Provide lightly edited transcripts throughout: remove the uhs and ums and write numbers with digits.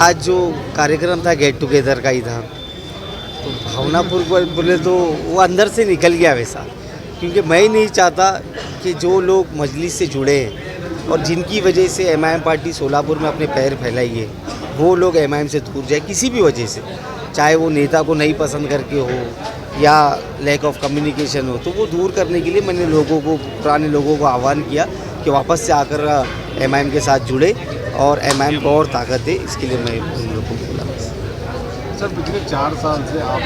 आज जो कार्यक्रम था गेट टुगेदर का ही था, तो भावनापुर बोले तो वो अंदर से निकल गया वैसा, क्योंकि मैं ही नहीं चाहता कि जो लोग मजलिस से जुड़े हैं और जिनकी वजह से एमआईएम पार्टी सोलापुर में अपने पैर फैलाई है, वो लोग एमआईएम से दूर जाए किसी भी वजह से, चाहे वो नेता को नहीं पसंद करके हो या लैक ऑफ कम्युनिकेशन हो, तो वो दूर करने के लिए मैंने लोगों को, पुराने लोगों को आह्वान किया कि वापस से आकर एमआईएम के साथ जुड़े और एमआईएम को और ताकत दे। इसके लिए मैं उन लोगों को बोला। सर, पिछले 4 साल से आप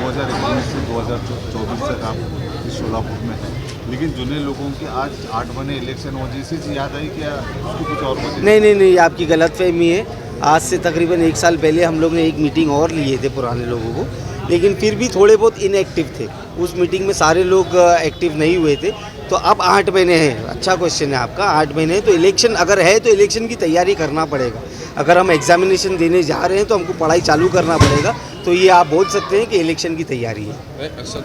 2019 से 2024 तक आप इस सोलापुर में हैं, लेकिन जुने लोगों की आज 8 महीने इलेक्शन हो जैसे याद आई क्या उसकी कुछ और वजह? नहीं, आपकी गलतफहमी है। आज से तकरीबन 1 साल पहले हम लोग ने एक मीटिंग और लिए थे पुराने लोगों को, लेकिन फिर भी थोड़े बहुत इनएक्टिव थे। उस मीटिंग में सारे लोग एक्टिव नहीं हुए थे। तो अब 8 महीने हैं। अच्छा क्वेश्चन है आपका, 8 महीने हैं तो इलेक्शन अगर है तो इलेक्शन की तैयारी करना पड़ेगा। अगर हम एग्जामिनेशन देने जा रहे हैं तो हमको पढ़ाई चालू करना पड़ेगा। तो ये आप बोल सकते हैं कि इलेक्शन की तैयारी है। सर,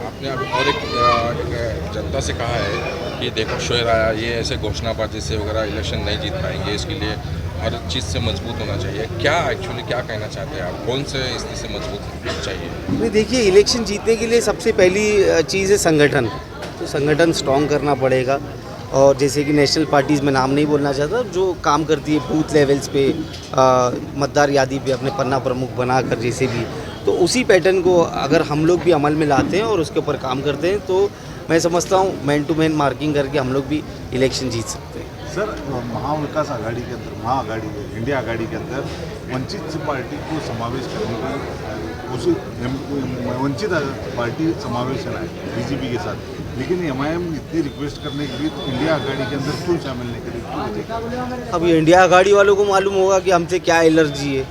आपने अभी और एक जनता से कहा है कि देखो शोर आया, ये ऐसे घोषणाबाजी से वगैरह इलेक्शन नहीं जीत पाएंगे, इसके लिए हर चीज़ से मजबूत होना चाहिए। क्या एक्चुअली क्या कहना चाहते हैं आप, कौन से स्थिति से मजबूत चाहिए? नहीं, देखिए, इलेक्शन जीतने के लिए सबसे पहली चीज़ है संगठन। तो संगठन स्ट्रॉन्ग करना पड़ेगा। और जैसे कि नेशनल पार्टीज़ में नाम नहीं बोलना चाहता, जो काम करती है बूथ लेवल्स पे, मतदार यादी पे अपने पन्ना प्रमुख बनाकर, जैसे भी, तो उसी पैटर्न को अगर हम लोग भी अमल में लाते हैं और उसके ऊपर काम करते हैं, तो मैं समझता हूँ मैन टू मैन मार्किंग करके हम लोग भी इलेक्शन जीत सकते हैं। सर, महाविकास आघाड़ी के अंदर, महाआघाड़ी इंडिया आघाड़ी के अंदर वंचित पार्टी को समावेश करने की उसी वंचित पार्टी समावेश है बीजेपी के साथ, लेकिन एमआईएम इतनी रिक्वेस्ट करने के लिए तो इंडिया आघाड़ी के अंदर क्यों शामिल नहीं करेगी? अब ये इंडिया आघाड़ी वालों को मालूम होगा कि हमसे क्या एलर्जी है।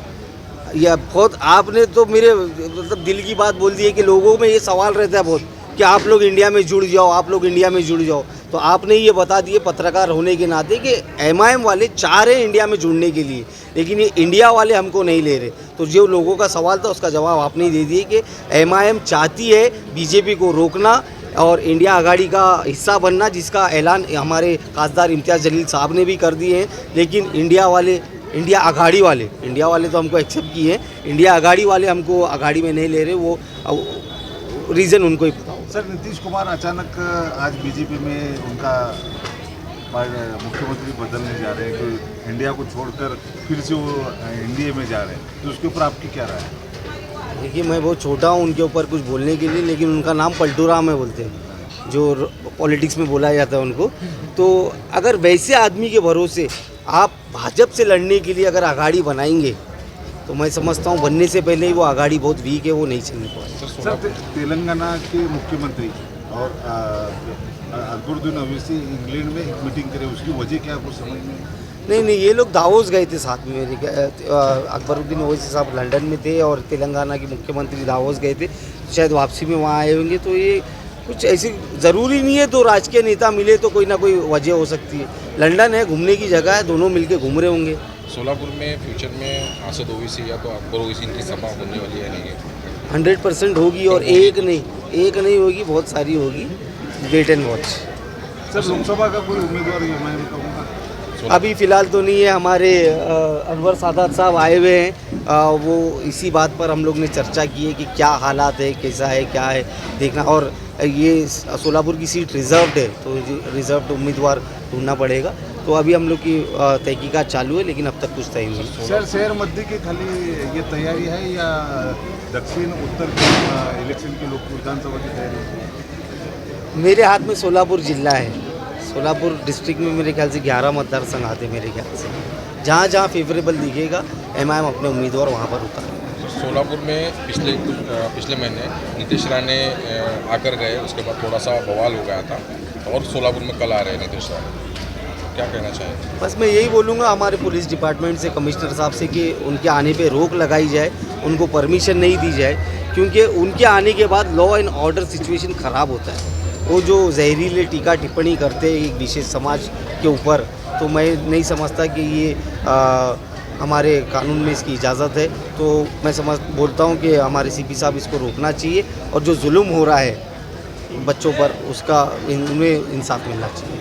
या बहुत आपने तो मेरे मतलब दिल की बात बोल दी है कि लोगों में ये सवाल रहता है बहुत कि आप लोग इंडिया में जुड़ जाओ, आप लोग इंडिया में जुड़ जाओ। तो आपने ये बता दिए पत्रकार होने के नाते कि एमआईएम वाले चाह रहे हैं इंडिया में जुड़ने के लिए, लेकिन ये इंडिया वाले हमको नहीं ले रहे। तो जो लोगों का सवाल था उसका जवाब आपने ही दे दिए कि एमआईएम चाहती है बीजेपी को रोकना और इंडिया आघाड़ी का हिस्सा बनना, जिसका ऐलान हमारे खासदार इम्तियाज़ जलील साहब ने भी कर दिए हैं। लेकिन इंडिया आघाड़ी वाले तो हमको एक्सेप्ट किए हैं, इंडिया आघाड़ी वाले हमको आघाड़ी में नहीं ले रहे। वो रीज़न उनको ही पता हो। सर, नीतीश कुमार अचानक आज बीजेपी में उनका मुख्यमंत्री बदलने जा रहे हैं कि इंडिया को छोड़कर फिर से वो एनडीए में जा रहे हैं, तो उसके ऊपर आपकी क्या राय है? देखिए, मैं बहुत छोटा हूँ उनके ऊपर कुछ बोलने के लिए, लेकिन उनका नाम पलटू राम है बोलते हैं, जो पॉलिटिक्स में बोला जाता है उनको। तो अगर वैसे आदमी के भरोसे आप भाजपा से लड़ने के लिए अगर आघाड़ी बनाएंगे, तो मैं समझता हूँ बनने से पहले ही वो आघाड़ी बहुत वीक है, वो नहीं चलने पाएगी। सर, तेलंगाना के मुख्यमंत्री और अकबरुद्दीन ओवैसी इंग्लैंड में एक मीटिंग करे, उसकी वजह क्या आपको समझ में? नहीं, ये लोग दावोस गए थे साथ में। मेरे अकबरुद्दीन ओवैसी साहब लंदन में थे और तेलंगाना के मुख्यमंत्री दावोस गए थे, शायद वापसी में वहाँ आए होंगे। तो ये कुछ ऐसी ज़रूरी नहीं है तो राजकीय नेता मिले तो कोई ना कोई वजह हो सकती है। लंदन है, घूमने की जगह है, दोनों मिलके घूम रहे होंगे। सोलापुर में फ्यूचर में असद ओवैसी या तो अकबर ओवैसी इनकी सभा होने वाली है नहीं? 100% होगी, और एक नहीं होगी, बहुत सारी होगी। Wait and watch. Sir, Lok Sabha का कोई उम्मीदवार एमआईएम का होगा? अभी फ़िलहाल तो नहीं है। हमारे अनवर सादात साहब आए हुए हैं, वो इसी बात पर हम लोग ने चर्चा की है कि क्या हालात है, कैसा है, क्या है देखना। और ये सोलापुर की सीट रिज़र्व्ड है, तो रिज़र्व्ड उम्मीदवार ढूंढना पड़ेगा। तो अभी हम लोग की तहकीकात चालू है, लेकिन अब तक कुछ तय नहीं। सर, शहर मध्य की खाली ये तैयारी है या दक्षिण उत्तर के इलेक्शन के लोग विधानसभा की तैयारी है? मेरे हाथ में सोलापुर जिला है। सोलापुर डिस्ट्रिक्ट में मेरे ख्याल से 11 मतदार संघ आते हैं मेरे ख्याल से। जहाँ फेवरेबल दिखेगा एमआईएम अपने उम्मीदवार वहाँ पर उतारेगा। सोलापुर में पिछले महीने नीतीश राणे आकर गए, उसके बाद थोड़ा सा बवाल हो गया था, और सोलापुर में कल आ रहे हैं नीतीश राणे, क्या कहना चाहेंगे? बस मैं यही बोलूँगा हमारे पुलिस डिपार्टमेंट से, कमिश्नर साहब से, कि उनके आने पे रोक लगाई जाए, उनको परमिशन नहीं दी जाए, क्योंकि उनके आने के बाद लॉ एंड ऑर्डर सिचुएशन ख़राब होता है। वो जो जहरीले टीका टिप्पणी करते हैं एक विशेष समाज के ऊपर, तो मैं नहीं समझता कि ये हमारे कानून में इसकी इजाज़त है। तो मैं बोलता हूँ कि हमारे सीपी साहब इसको रोकना चाहिए, और जो जुल्म हो रहा है बच्चों पर उसका उन्हें इंसाफ मिलना चाहिए।